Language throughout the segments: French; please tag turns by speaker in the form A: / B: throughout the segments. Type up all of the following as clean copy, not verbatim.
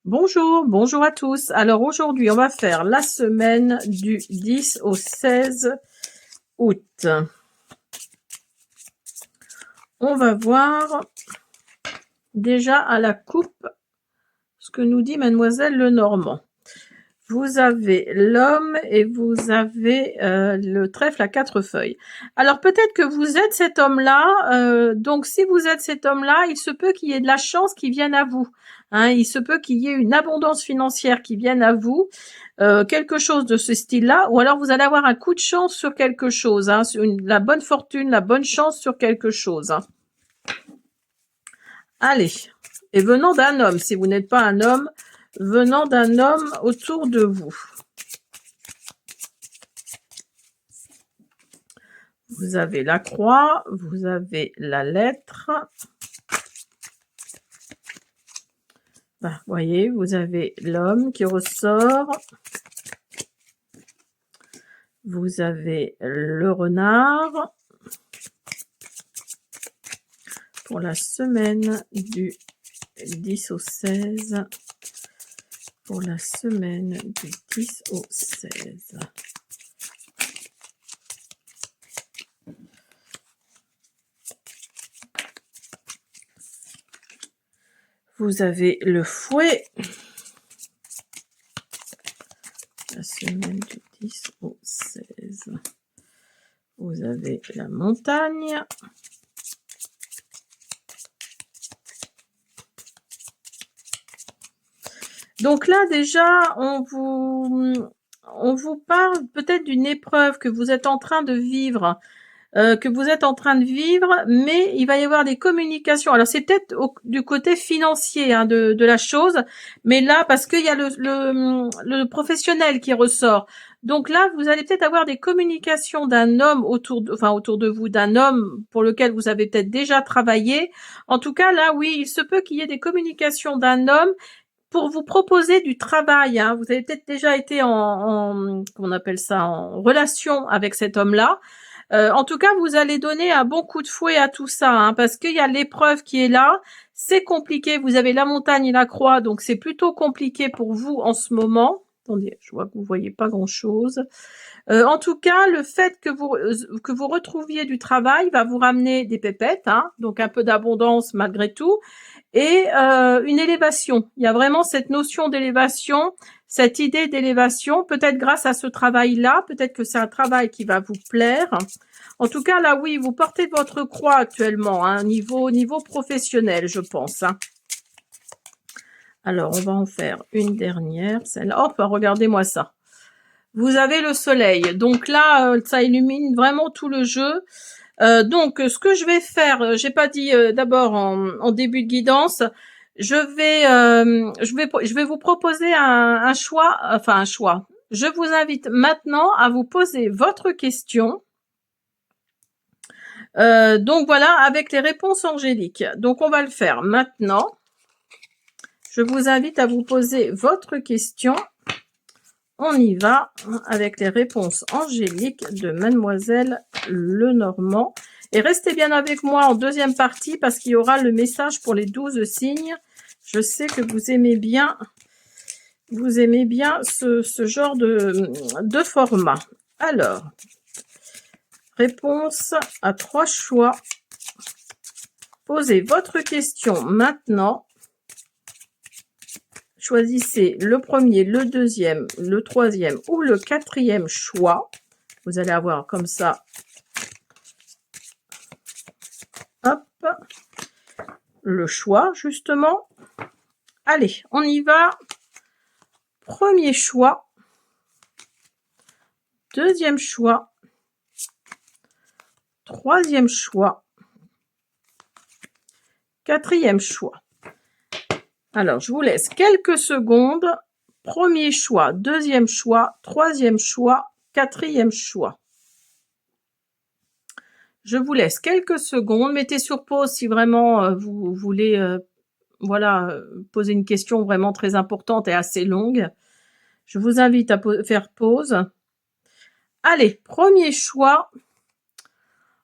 A: Bonjour, bonjour à tous. Alors aujourd'hui, on va faire la semaine du 10 au 16 août. On va voir déjà à la coupe ce que nous dit Mademoiselle Lenormand. Vous avez l'homme et vous avez le trèfle à 4 feuilles. Alors peut-être que vous êtes cet homme-là. Donc si vous êtes cet homme-là, il se peut qu'il y ait de la chance qui vienne à vous. Hein, il se peut qu'il y ait une abondance financière qui vienne à vous. Quelque chose de ce style-là. Ou alors vous allez avoir un coup de chance sur quelque chose. Hein, sur la bonne fortune, la bonne chance sur quelque chose. Hein. Allez. Et venant d'un homme, si vous n'êtes pas un homme, venant d'un homme autour de vous. Vous avez la croix, vous avez la lettre. Vous voyez, vous avez l'homme qui ressort. Vous avez le renard. Pour la semaine du 10 au 16. Pour la semaine du 10 au 16. Vous avez le fouet. La semaine du 10 au 16. Vous avez la montagne. Donc là, déjà, on vous parle peut-être d'une épreuve que vous êtes en train de vivre. Mais il va y avoir des communications. Alors c'est peut-être du côté financier hein, de la chose, mais là parce qu'il y a le professionnel qui ressort. Donc là, vous allez peut-être avoir des communications d'un homme autour de vous, d'un homme pour lequel vous avez peut-être déjà travaillé. En tout cas, là, oui, il se peut qu'il y ait des communications d'un homme pour vous proposer du travail. Hein. Vous avez peut-être déjà été comment on appelle ça, en relation avec cet homme-là. En tout cas, vous allez donner un bon coup de fouet à tout ça, hein, parce qu'il y a l'épreuve qui est là. C'est compliqué. Vous avez la montagne et la croix, donc c'est plutôt compliqué pour vous en ce moment. Attendez, je vois que vous voyez pas grand-chose. En tout cas, le fait que vous retrouviez du travail va vous ramener des pépettes, hein, donc un peu d'abondance malgré tout, et une élévation. Il y a vraiment cette notion d'élévation, cette idée d'élévation, peut-être grâce à ce travail-là, peut-être que c'est un travail qui va vous plaire. En tout cas, là, oui, vous portez votre croix actuellement, hein, niveau professionnel, je pense. Hein. Alors, on va en faire une dernière. Celle-là. Oh, regardez-moi ça. Vous avez le soleil. Donc là, ça illumine vraiment tout le jeu. Donc, ce que je vais faire, j'ai pas dit d'abord en début de guidance, je vais vous proposer un choix, enfin un choix. Je vous invite maintenant à vous poser votre question. Donc voilà, avec les réponses angéliques. Donc on va le faire maintenant. Je vous invite à vous poser votre question. On y va avec les réponses angéliques de Mademoiselle Lenormand. Et restez bien avec moi en deuxième partie parce qu'il y aura le message pour les 12 signes. Je sais que vous aimez bien ce genre de format. Alors, réponse à 3 choix. Posez votre question maintenant. Choisissez le premier, le deuxième, le troisième ou le quatrième choix. Vous allez avoir comme ça. Hop. Le choix, justement. Allez, on y va. Premier choix. Deuxième choix. Troisième choix. Quatrième choix. Alors, je vous laisse quelques secondes. Premier choix, deuxième choix, troisième choix, quatrième choix. Je vous laisse quelques secondes. Mettez sur pause si vraiment vous voulez poser une question vraiment très importante et assez longue. Je vous invite à faire pause. Allez, premier choix.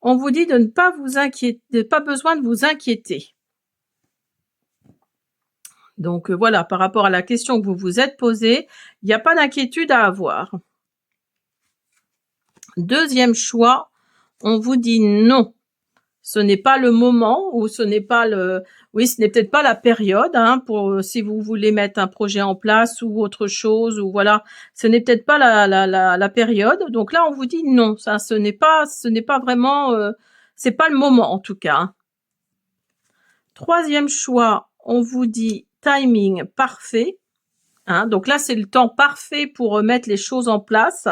A: On vous dit de ne pas vous inquiéter, pas besoin de vous inquiéter. Donc voilà, par rapport à la question que vous vous êtes posée, il n'y a pas d'inquiétude à avoir. Deuxième choix, on vous dit non. Ce n'est pas le moment ou ce n'est pas le... Oui, ce n'est peut-être pas la période hein, pour si vous voulez mettre un projet en place ou autre chose ou voilà, ce n'est peut-être pas la période. Donc là, on vous dit non, ça, ce n'est pas vraiment, c'est pas le moment en tout cas. Hein. Troisième choix, on vous dit timing parfait. Hein, donc là, c'est le temps parfait pour mettre les choses en place.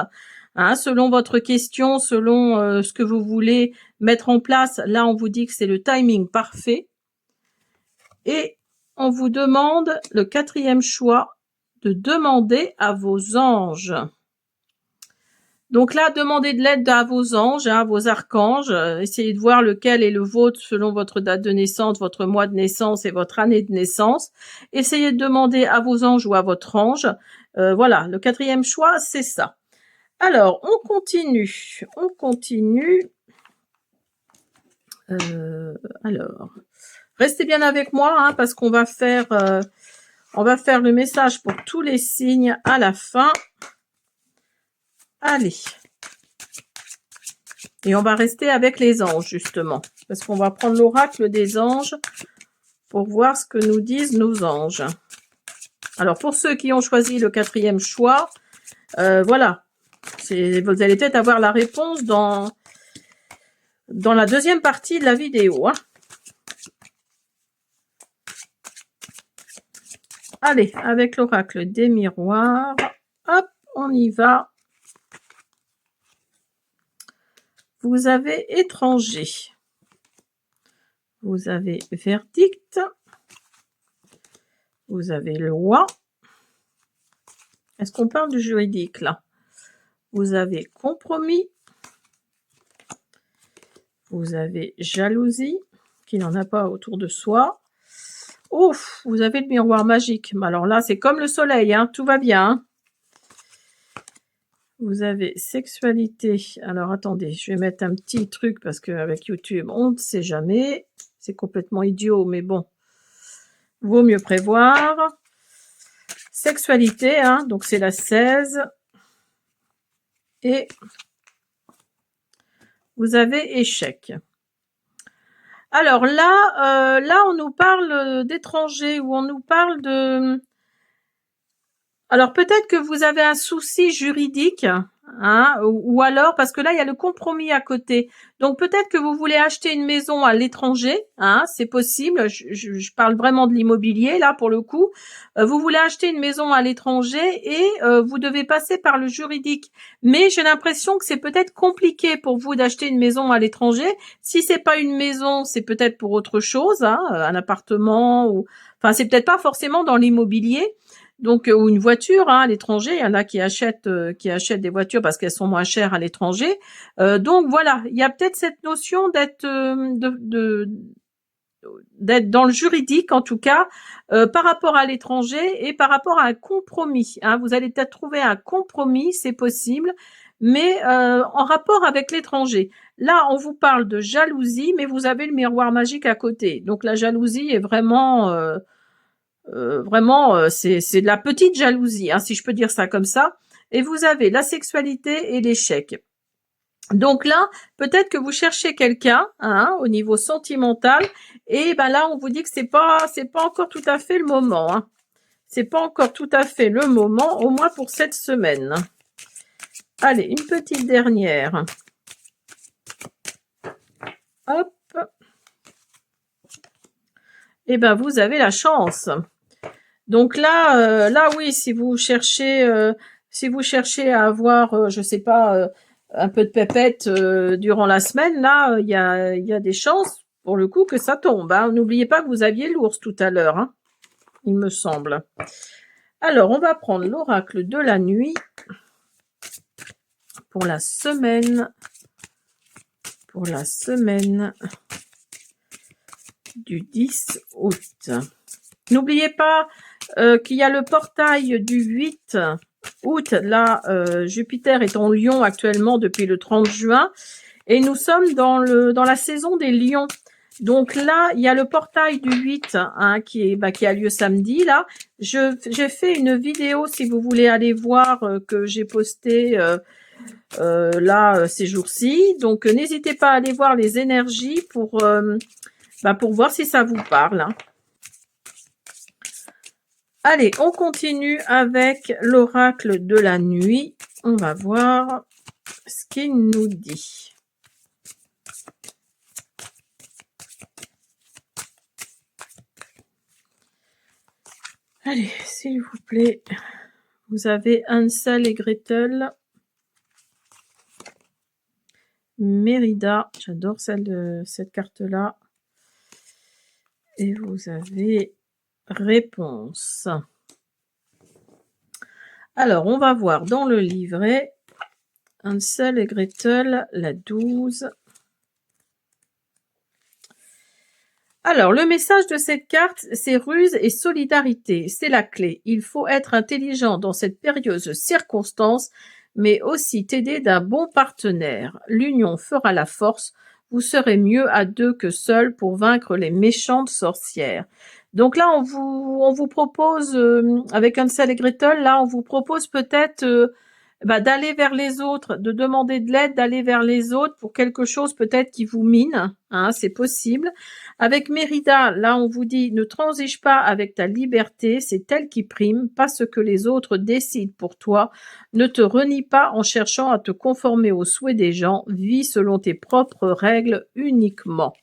A: Hein, selon votre question, selon ce que vous voulez mettre en place, là, on vous dit que c'est le timing parfait. Et on vous demande, le quatrième choix, de demander à vos anges. Donc là, demandez de l'aide à vos anges, à vos archanges. Essayez de voir lequel est le vôtre selon votre date de naissance, votre mois de naissance et votre année de naissance. Essayez de demander à vos anges ou à votre ange. Voilà, le quatrième choix, c'est ça. Alors, on continue. Alors, restez bien avec moi hein, parce qu'on va faire le message pour tous les signes à la fin. Allez. Et on va rester avec les anges, justement. Parce qu'on va prendre l'oracle des anges pour voir ce que nous disent nos anges. Alors, pour ceux qui ont choisi le quatrième choix, voilà. Vous allez peut-être avoir la réponse dans la deuxième partie de la vidéo. Hein. Allez, avec l'oracle des miroirs. Hop, on y va. Vous avez étranger. Vous avez verdict. Vous avez loi. Est-ce qu'on parle du juridique là? Vous avez compromis. Vous avez jalousie, qui n'en a pas autour de soi. Ouf, vous avez le miroir magique. Alors là, c'est comme le soleil, hein, tout va bien. Hein. Vous avez sexualité. Alors attendez, je vais mettre un petit truc parce qu'avec YouTube, on ne sait jamais. C'est complètement idiot, mais bon, vaut mieux prévoir. Sexualité, hein, donc c'est la 16. Et vous avez échec. Alors là, on nous parle d'étrangers ou on nous parle de... Alors peut-être que vous avez un souci juridique, hein, ou alors parce que là il y a le compromis à côté. Donc peut-être que vous voulez acheter une maison à l'étranger, hein, c'est possible. Je parle vraiment de l'immobilier là pour le coup. Vous voulez acheter une maison à l'étranger et vous devez passer par le juridique. Mais j'ai l'impression que c'est peut-être compliqué pour vous d'acheter une maison à l'étranger. Si c'est pas une maison, c'est peut-être pour autre chose, hein, un appartement ou, enfin c'est peut-être pas forcément dans l'immobilier. Donc ou une voiture hein, à l'étranger, il y en a qui achètent des voitures parce qu'elles sont moins chères à l'étranger. Donc voilà, il y a peut-être cette notion d'être d'être dans le juridique en tout cas par rapport à l'étranger et par rapport à un compromis. Hein. Vous allez peut-être trouver un compromis, c'est possible, mais en rapport avec l'étranger. Là, on vous parle de jalousie, mais vous avez le miroir magique à côté. Donc la jalousie est vraiment c'est de la petite jalousie, hein, si je peux dire ça comme ça. Et vous avez la sexualité et l'échec. Donc là, peut-être que vous cherchez quelqu'un hein, au niveau sentimental, et ben là, on vous dit que c'est pas encore tout à fait le moment. Hein. C'est pas encore tout à fait le moment, au moins pour cette semaine. Allez, une petite dernière. Hop. Et ben vous avez la chance. Donc là, oui, si vous cherchez à avoir, je sais pas, un peu de pépette durant la semaine, là, il y a des chances pour le coup que ça tombe. Hein. N'oubliez pas que vous aviez l'ours tout à l'heure, hein, il me semble. Alors, on va prendre l'oracle de la nuit pour la semaine du 10 août. N'oubliez pas qu'il y a le portail du 8 août. Là, Jupiter est en Lion actuellement depuis le 30 juin. Et nous sommes dans la saison des lions. Donc là, il y a le portail du 8 hein, qui a lieu samedi. Là, j'ai fait une vidéo, si vous voulez aller voir, que j'ai posté là ces jours-ci. Donc, n'hésitez pas à aller voir les énergies pour voir si ça vous parle. Hein. Allez, on continue avec l'oracle de la nuit. On va voir ce qu'il nous dit. Allez, s'il vous plaît, vous avez Hansel et Gretel, Mérida, j'adore cette carte-là, et vous avez réponse. Alors, on va voir dans le livret, Hansel et Gretel, la 12. Alors, le message de cette carte, c'est ruse et solidarité. C'est la clé. Il faut être intelligent dans cette périlleuse circonstance, mais aussi t'aider d'un bon partenaire. L'union fera la force. Vous serez mieux à deux que seul pour vaincre les méchantes sorcières. Donc là, on vous propose, avec Hansel et Gretel, là, on vous propose peut-être d'aller vers les autres, de demander de l'aide, d'aller vers les autres pour quelque chose peut-être qui vous mine, hein, c'est possible. Avec Mérida, là on vous dit ne transige pas avec ta liberté, c'est elle qui prime, pas ce que les autres décident pour toi. Ne te renie pas en cherchant à te conformer aux souhaits des gens, vis selon tes propres règles uniquement.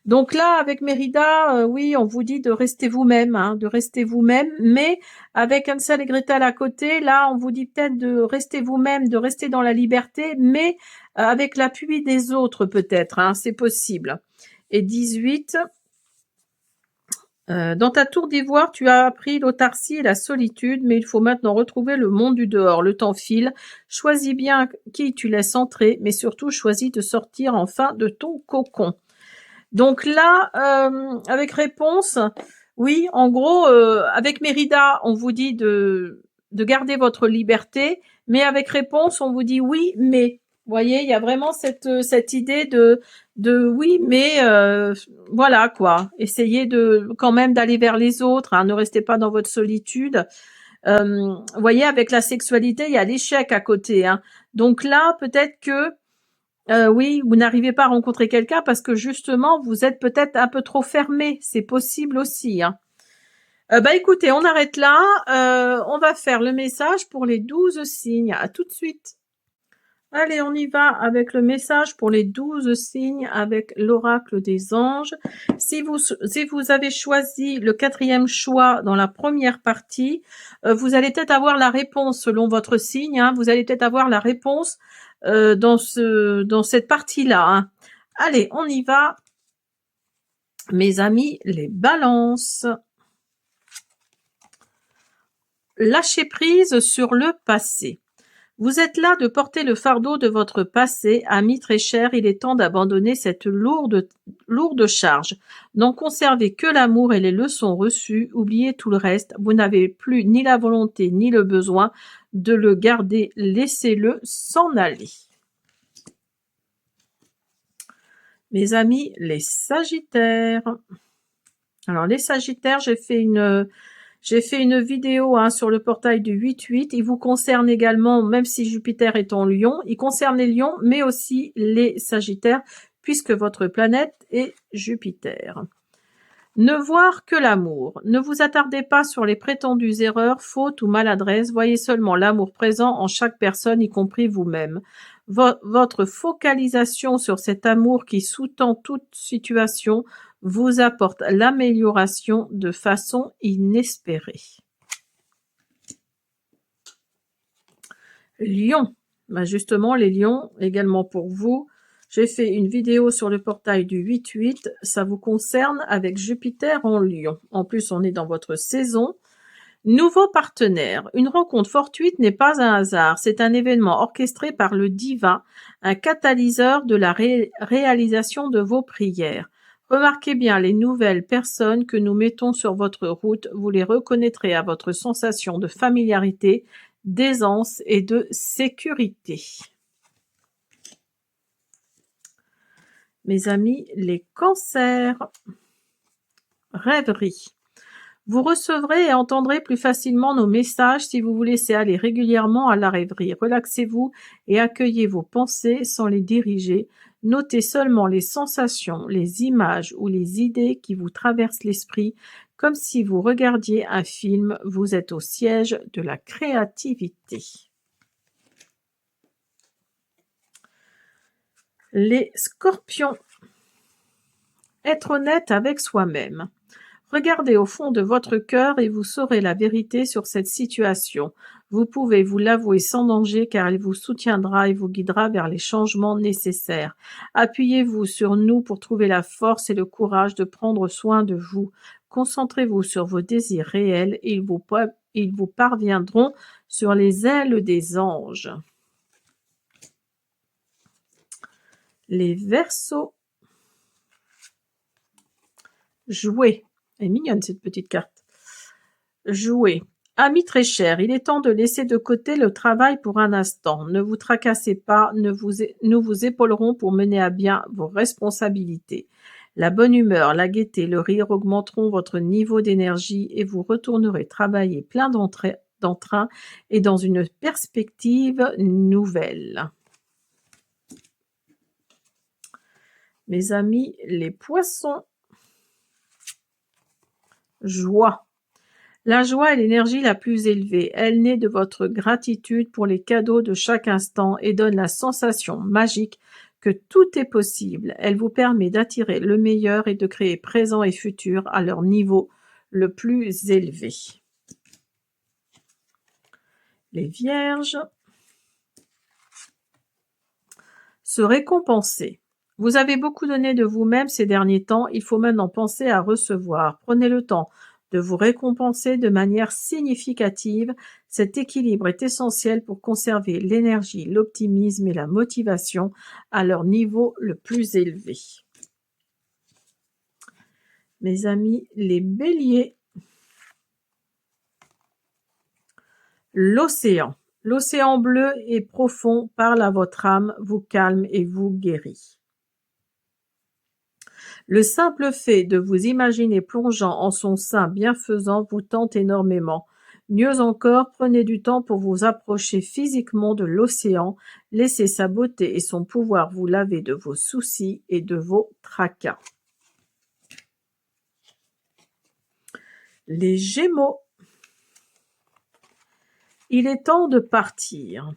A: Donc là, avec Mérida, oui, on vous dit de rester vous-même, hein, de rester vous-même, mais avec Hansel et Gretel à côté, là, on vous dit peut-être de rester vous-même, de rester dans la liberté, mais avec l'appui des autres peut-être, hein, c'est possible. Et 18, dans ta tour d'ivoire, tu as appris l'autarcie et la solitude, mais il faut maintenant retrouver le monde du dehors. Le temps file. Choisis bien qui tu laisses entrer, mais surtout choisis de sortir enfin de ton cocon. Donc là, avec réponse, oui, en gros, avec Mérida, on vous dit de garder votre liberté, mais avec réponse, on vous dit oui, mais. Vous voyez, il y a vraiment cette idée de oui, mais voilà quoi. Essayez quand même d'aller vers les autres, hein, ne restez pas dans votre solitude. Vous voyez, avec la sexualité, il y a l'échec à côté. Hein. Donc là, peut-être que oui, vous n'arrivez pas à rencontrer quelqu'un parce que justement, vous êtes peut-être un peu trop fermé. C'est possible aussi. Hein. Écoutez, on arrête là. On va faire le message pour les 12 signes. À tout de suite. Allez, on y va avec le message pour les 12 signes avec l'oracle des anges. Si vous avez choisi le 4e choix dans la première partie, vous allez peut-être avoir la réponse selon votre signe. Hein, vous allez peut-être avoir la réponse dans cette partie-là. Hein. Allez, on y va. Mes amis, les balances. Lâchez prise sur le passé. Vous êtes là de porter le fardeau de votre passé, ami très cher, il est temps d'abandonner cette lourde charge. N'en conservez que l'amour et les leçons reçues, oubliez tout le reste, vous n'avez plus ni la volonté ni le besoin de le garder, laissez-le s'en aller. Mes amis, les Sagittaires. Alors les Sagittaires, j'ai fait une vidéo hein, sur le portail du 8-8. Il vous concerne également, même si Jupiter est en Lion, il concerne les Lions, mais aussi les Sagittaires, puisque votre planète est Jupiter. Ne voir que l'amour. Ne vous attardez pas sur les prétendues erreurs, fautes ou maladresses. Voyez seulement l'amour présent en chaque personne, y compris vous-même. Votre focalisation sur cet amour qui sous-tend toute situation vous apporte l'amélioration de façon inespérée. Lion. Justement, les lions, également pour vous. J'ai fait une vidéo sur le portail du 8-8. Ça vous concerne avec Jupiter en Lion. En plus, on est dans votre saison. Nouveau partenaire. Une rencontre fortuite n'est pas un hasard. C'est un événement orchestré par le divin, un catalyseur de la réalisation de vos prières. Remarquez bien les nouvelles personnes que nous mettons sur votre route. Vous les reconnaîtrez à votre sensation de familiarité, d'aisance et de sécurité. Mes amis, les cancers. Rêverie. Vous recevrez et entendrez plus facilement nos messages si vous vous laissez aller régulièrement à la rêverie. Relaxez-vous et accueillez vos pensées sans les diriger. Notez seulement les sensations, les images ou les idées qui vous traversent l'esprit, comme si vous regardiez un film. Vous êtes au siège de la créativité. Les scorpions. Être honnête avec soi-même. Regardez au fond de votre cœur et vous saurez la vérité sur cette situation. Vous pouvez vous l'avouer sans danger car elle vous soutiendra et vous guidera vers les changements nécessaires. Appuyez-vous sur nous pour trouver la force et le courage de prendre soin de vous. Concentrez-vous sur vos désirs réels et ils vous parviendront sur les ailes des anges. Les Verseaux. Jouer. Elle est mignonne cette petite carte. Jouer. Amis très chers, il est temps de laisser de côté le travail pour un instant. Ne vous tracassez pas, nous vous épaulerons pour mener à bien vos responsabilités. La bonne humeur, la gaieté, le rire augmenteront votre niveau d'énergie et vous retournerez travailler plein d'entrain et dans une perspective nouvelle. Mes amis, les poissons. Joie. La joie est l'énergie la plus élevée. Elle naît de votre gratitude pour les cadeaux de chaque instant et donne la sensation magique que tout est possible. Elle vous permet d'attirer le meilleur et de créer présent et futur à leur niveau le plus élevé. Les Vierges. Se récompenser. Vous avez beaucoup donné de vous-même ces derniers temps, il faut maintenant penser à recevoir. Prenez le temps de vous récompenser de manière significative. Cet équilibre est essentiel pour conserver l'énergie, l'optimisme et la motivation à leur niveau le plus élevé. Mes amis, les Béliers. L'océan. L'océan bleu et profond parle à votre âme, vous calme et vous guérit. Le simple fait de vous imaginer plongeant en son sein bienfaisant vous tente énormément. Mieux encore, prenez du temps pour vous approcher physiquement de l'océan, laissez sa beauté et son pouvoir vous laver de vos soucis et de vos tracas. Les Gémeaux. Il est temps de partir.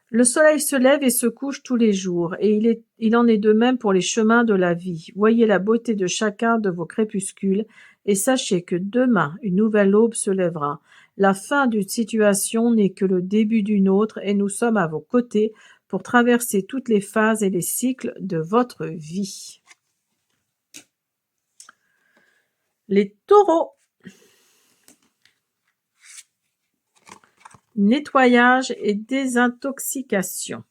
A: Le soleil se lève et se couche tous les jours, et il en est de même pour les chemins de la vie. Voyez la beauté de chacun de vos crépuscules, et sachez que demain, une nouvelle aube se lèvera. La fin d'une situation n'est que le début d'une autre, et nous sommes à vos côtés pour traverser toutes les phases et les cycles de votre vie. Les Taureaux. Nettoyage et désintoxication.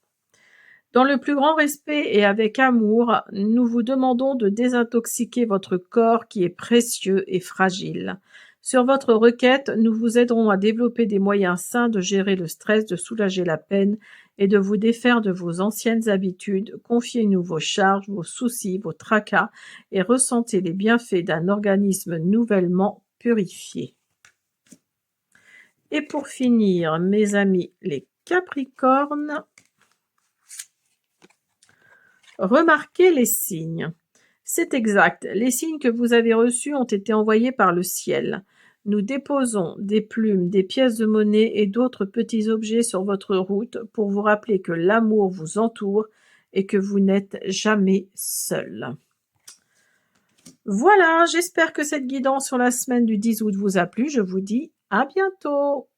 A: Dans le plus grand respect et avec amour, nous vous demandons de désintoxiquer votre corps qui est précieux et fragile. Sur votre requête, nous vous aiderons à développer des moyens sains de gérer le stress, de soulager la peine et de vous défaire de vos anciennes habitudes. Confiez-nous vos charges, vos soucis, vos tracas et ressentez les bienfaits d'un organisme nouvellement purifié. Et pour finir, mes amis, les Capricornes, remarquez les signes. C'est exact, les signes que vous avez reçus ont été envoyés par le ciel. Nous déposons des plumes, des pièces de monnaie et d'autres petits objets sur votre route pour vous rappeler que l'amour vous entoure et que vous n'êtes jamais seul. Voilà, j'espère que cette guidance sur la semaine du 10 août vous a plu. Je vous dis à bientôt.